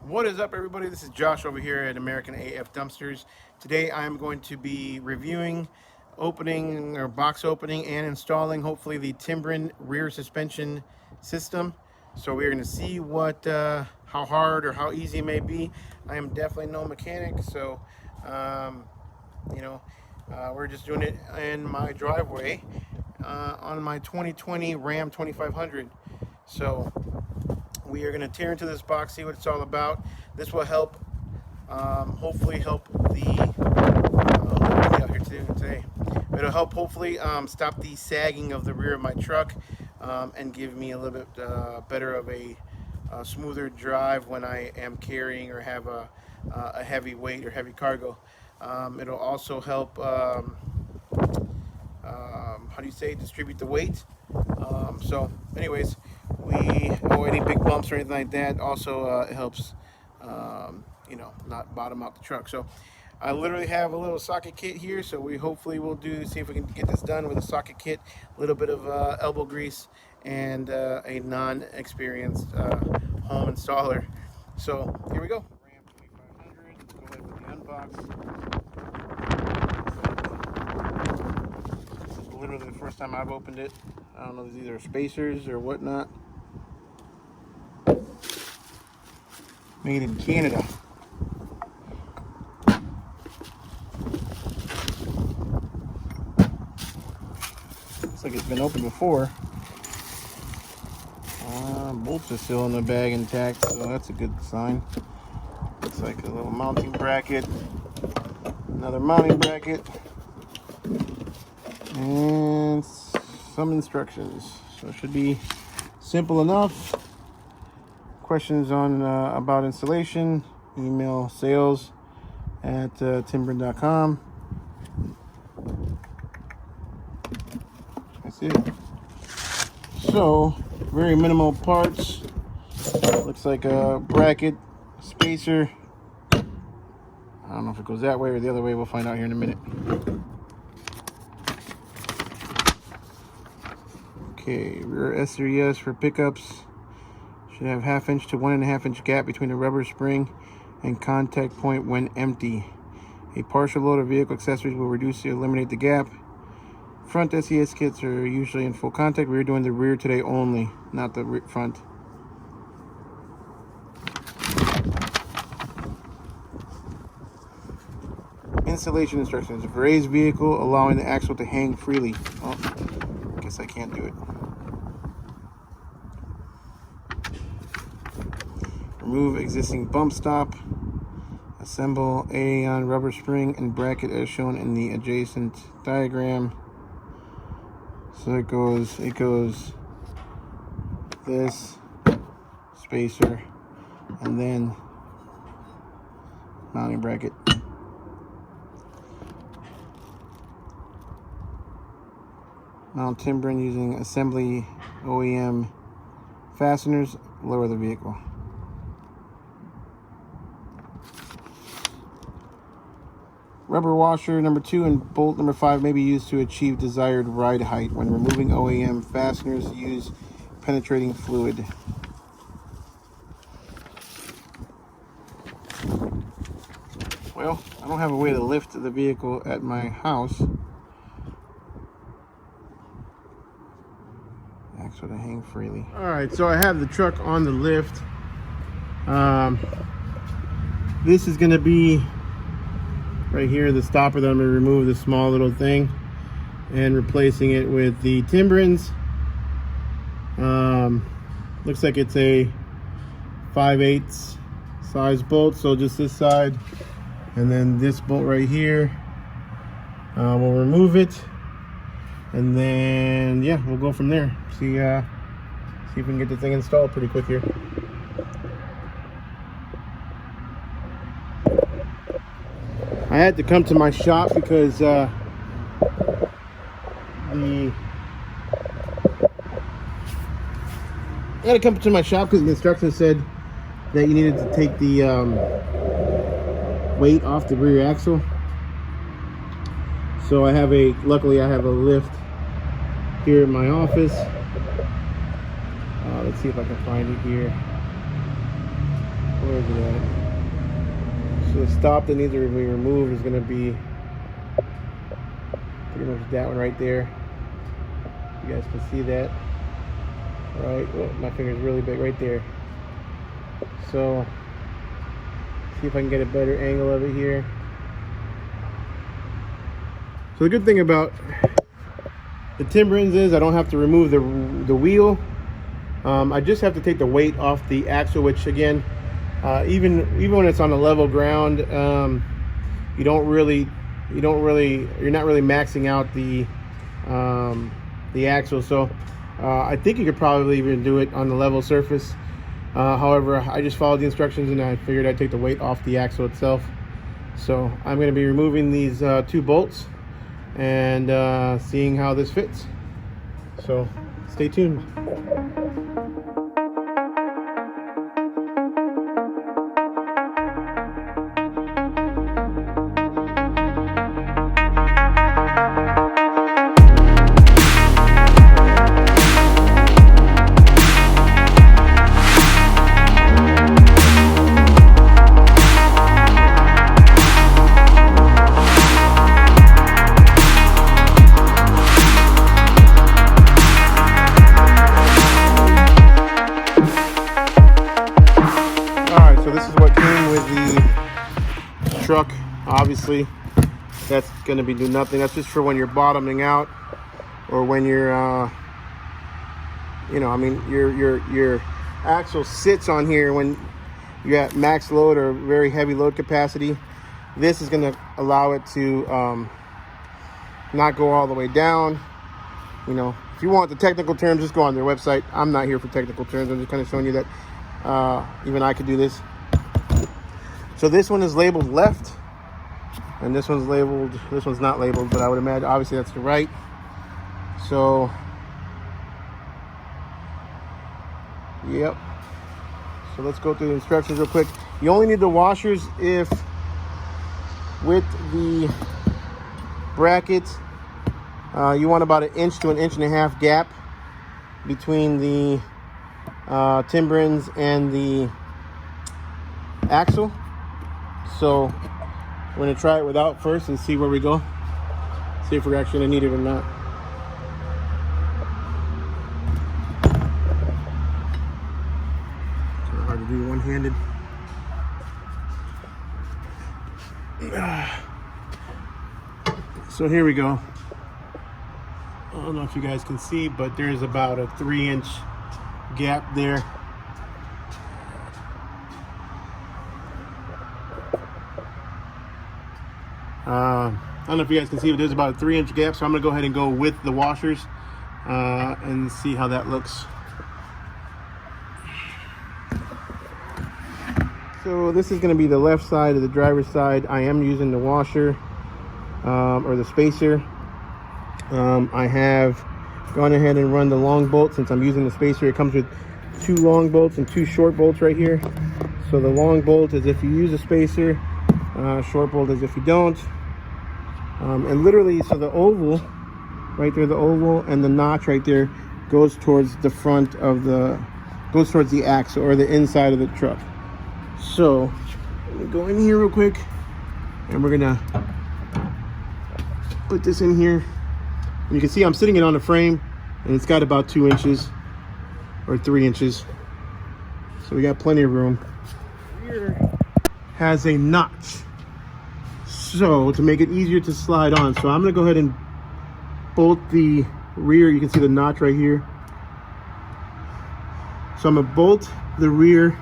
What is up, everybody? This is Josh over here at American AF Dumpsters. Today I'm going to be reviewing, opening or box opening and installing hopefully the Timbren rear suspension system. So we're going to see what how hard or how easy it may be. I am definitely no mechanic, so um, you know we're just doing it in my driveway on my 2020 Ram 2500. So we are going to tear into this box, see what it's all about. This will help, hopefully help out here today. It'll help hopefully stop the sagging of the rear of my truck and give me a little bit better of a smoother drive when I am carrying or have a heavy weight or heavy cargo. It'll also help, how do you say, distribute the weight. So anyways, any big bumps or anything like that. Also it helps not bottom out the truck. So I literally have a little socket kit here, so we hopefully will see if we can get this done with a socket kit, a little bit of elbow grease, and a non-experienced home installer. So here we go. Ram 2500. Let's go ahead with the unbox. This is literally the first time I've opened it. I don't know if these are spacers or whatnot. Made in Canada. Looks like it's been opened before. Bolts are still in the bag intact, so that's a good sign. Looks like a little mounting bracket, another mounting bracket, and some instructions. So it should be simple enough. Questions on about installation, email sales at timbren.com. That's it. So very minimal parts. Looks like a bracket, spacer. I don't know if it goes that way or the other way. We'll find out here in a minute. Okay, rear SRES for pickups. Should have 1/2 inch to 1.5 inch gap between the rubber spring and contact point when empty. A partial load of vehicle accessories will reduce or eliminate the gap. Front SES kits are usually in full contact. We're doing the rear today only, not the front. Installation instructions. Raise vehicle, allowing the axle to hang freely. Oh, I guess I can't do it. Remove existing bump stop. Assemble Aeon rubber spring and bracket as shown in the adjacent diagram. So it goes this spacer and then mounting bracket. Mount Timbren using assembly OEM fasteners. Lower the vehicle. Rubber washer number 2 and bolt number 5 may be used to achieve desired ride height. When removing OEM fasteners, use penetrating fluid. Well, I don't have a way to lift the vehicle at my house. Axle to hang freely. Alright, so I have the truck on the lift. This is going to be right here, the stopper that I'm going to remove, the small little thing, and replacing it with the Timbrens. Looks like it's a 5/8 size bolt, so just this side, and then this bolt right here. We'll remove it, and then yeah, we'll go from there. See if we can get the thing installed pretty quick here. I had to come to my shop because I had to come to my shop because the instructions said that you needed to take the weight off the rear axle. So luckily I have a lift here in my office. Let's see if I can find it here. Where is it at? So the stop that needs to be removed is going to be pretty much that one right there. You guys can see that. Right, oh, my finger's really big right there. So, see if I can get a better angle of it here. So the good thing about the Timbrens is I don't have to remove the wheel. I just have to take the weight off the axle, which again, even when it's on a level ground, you're not really maxing out the axle. So I think you could probably even do it on the level surface. However, I just followed the instructions and I figured I'd take the weight off the axle itself. So I'm going to be removing these 2 bolts and seeing how this fits. So stay tuned. Truck, obviously that's going to be do nothing. That's just for when you're bottoming out, or when you're your axle sits on here when you got max load or very heavy load capacity. This is going to allow it to not go all the way down. You know, if you want the technical terms, just go on their website. I'm not here for technical terms. I'm just kind of showing you that even I could do this. So this one is labeled left, and this one's not labeled, but I would imagine obviously that's the right. So, yep. So let's go through the instructions real quick. You only need the washers if with the bracket, you want about 1 inch to 1.5 inch gap between the Timbrens and the axle. So we're going to try it without first and see where we go. See if we're actually going to need it or not. Kind of hard to do one-handed. So here we go. I don't know if you guys can see, but there's about a 3-inch gap there. I don't know if you guys can see, but there's about a 3-inch gap, so I'm gonna go ahead and go with the washers and see how that looks. So this is gonna be the left side of the driver's side. I am using the washer or the spacer. I have gone ahead and run the long bolt. Since I'm using the spacer, it comes with 2 long bolts and 2 short bolts right here. So the long bolt is if you use a spacer, short bolt is if you don't. And literally, so the oval right there, the oval and the notch right there goes towards the front of goes towards the axle or the inside of the truck. So let me go in here real quick, and we're gonna put this in here. And you can see I'm sitting it on the frame, and it's got about 2 inches or 3 inches. So we got plenty of room. Here has a notch, so to make it easier to slide on. So I'm gonna go ahead and bolt the rear. You can see the notch right here. So I'm gonna bolt the rear,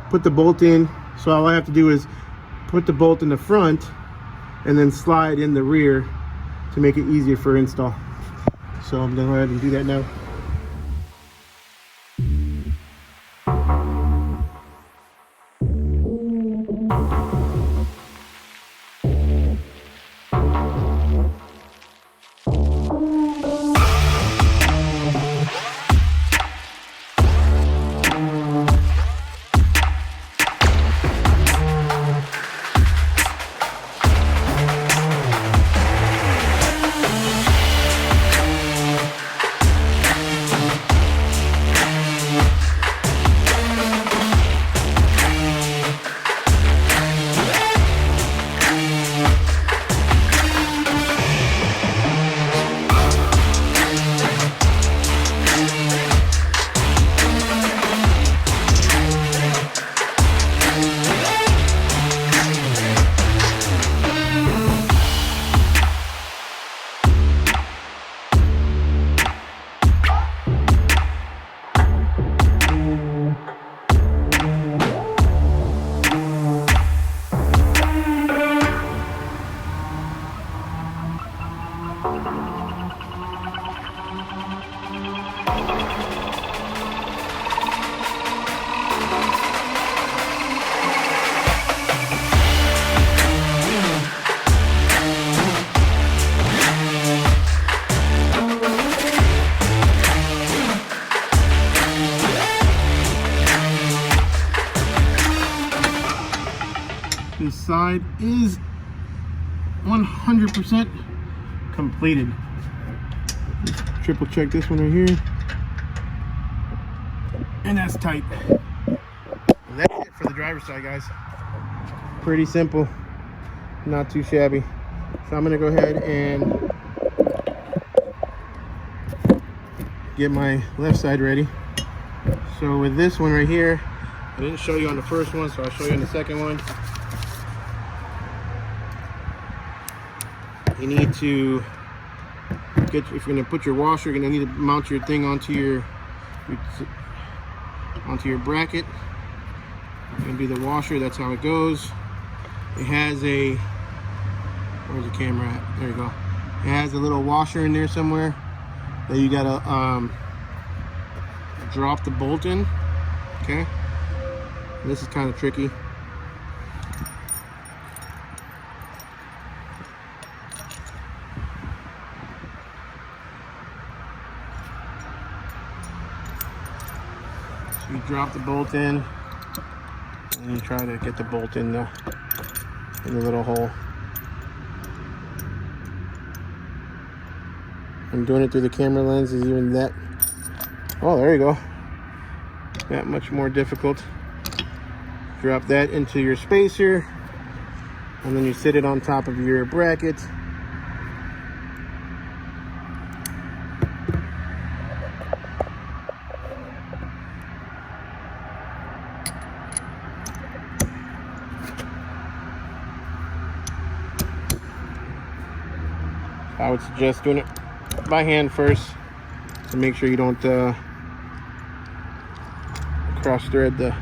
put the bolt in. So all I have to do is put the bolt in the front and then slide in the rear to make it easier for install. So I'm gonna go ahead and do that now. This side is 100% completed. Let's triple check this one right here. And that's tight. And that's it for the driver's side, guys. Pretty simple, not too shabby. So I'm gonna go ahead and get my left side ready. So with this one right here, I didn't show you on the first one, so I'll show you on the second one. You need to get, if you're gonna put your washer, you're gonna need to mount your thing onto your bracket. It's gonna be the washer. That's how it goes. It has a, where's the camera at? There you go. It has a little washer in there somewhere that you gotta drop the bolt in. Okay. And this is kind of tricky. So you drop the bolt in, and you try to get the bolt in the little hole. I'm doing it through the camera lens. Is even that, oh, there you go, that much more difficult. Drop that into your spacer, and then you sit it on top of your bracket. I would suggest doing it by hand first to make sure you don't cross thread the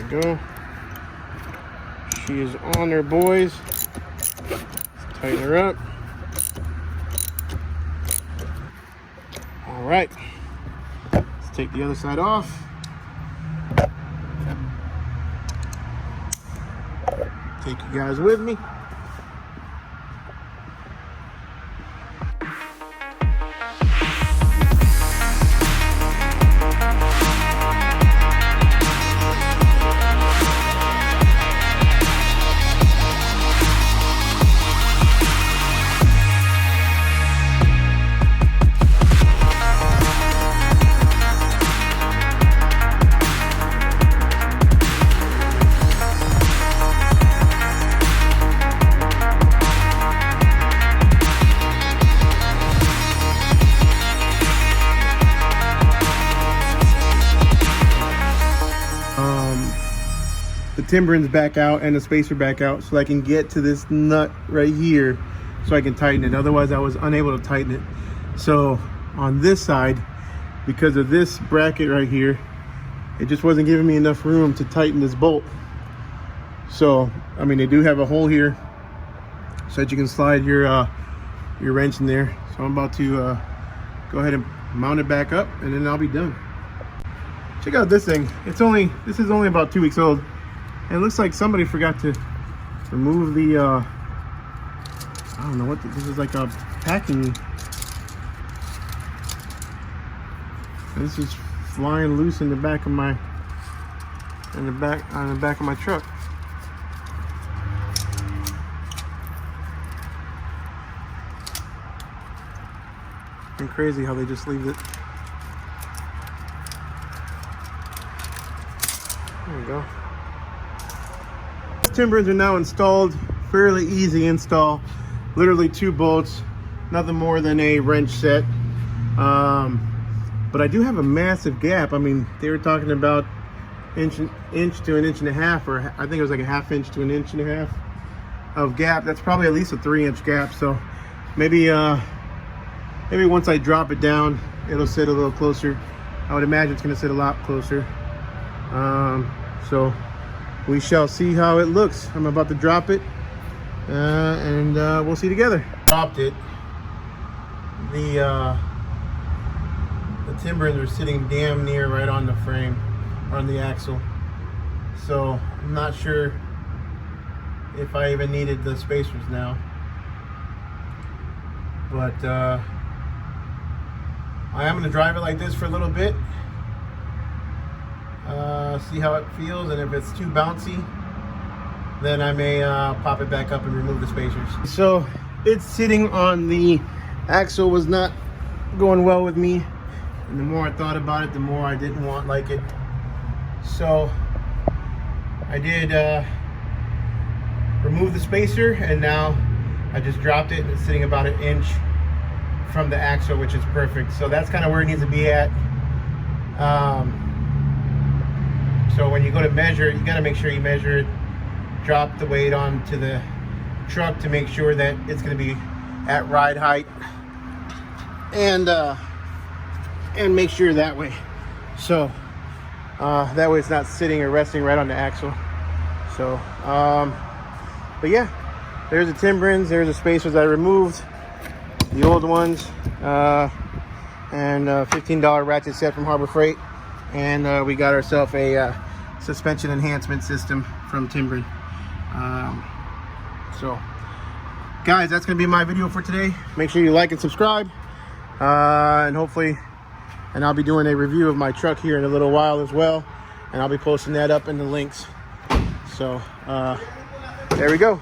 go. She is on there, boys. Let's tighten her up. All right, let's take the other side off. Take you guys with me. The Timbren's back out and the spacer back out, so I can get to this nut right here so I can tighten it. Otherwise I was unable to tighten it. So on this side, because of this bracket right here, it just wasn't giving me enough room to tighten this bolt. So I mean, they do have a hole here so that you can slide your wrench in there. So I'm about to go ahead and mount it back up, and then I'll be done. Check out this thing. This is only about 2 weeks old. And it looks like somebody forgot to remove the, I don't know what, this is like a packing. This is flying loose in the back of my, on the back of my truck. It's crazy how they just leave it. There we go. Timbrens are now installed. Fairly easy install. Literally 2 bolts, nothing more than a wrench set. But I do have a massive gap. I mean, they were talking about inch to an inch and a half, or I think it was like a ½ inch to an inch and a half of gap. That's probably at least a 3-inch gap. So maybe maybe once I drop it down, it'll sit a little closer. I would imagine it's going to sit a lot closer. So we shall see how it looks. I'm about to drop it, and we'll see together. Dropped it. the Timbrens are sitting damn near right on the frame, on the axle. So I'm not sure if I even needed the spacers now. But I am going to drive it like this for a little bit. See how it feels, and if it's too bouncy, then I may pop it back up and remove the spacers. So it's sitting on the axle was not going well with me, and the more I thought about it, the more I didn't like it. So I did remove the spacer, and now I just dropped it, and it's sitting about 1 inch from the axle, which is perfect. So that's kind of where it needs to be at. So when you go to measure it, you got to make sure you measure it, drop the weight onto the truck to make sure that it's going to be at ride height, and make sure that way. So that way it's not sitting or resting right on the axle. So but yeah, there's the Timbrens, there's the spacers I removed, the old ones, and $15 ratchet set from Harbor Freight, and we got ourselves a suspension enhancement system from Timbren. So guys, that's gonna be my video for today. Make sure you like and subscribe, and hopefully, and I'll be doing a review of my truck here in a little while as well, and I'll be posting that up in the links. So there we go.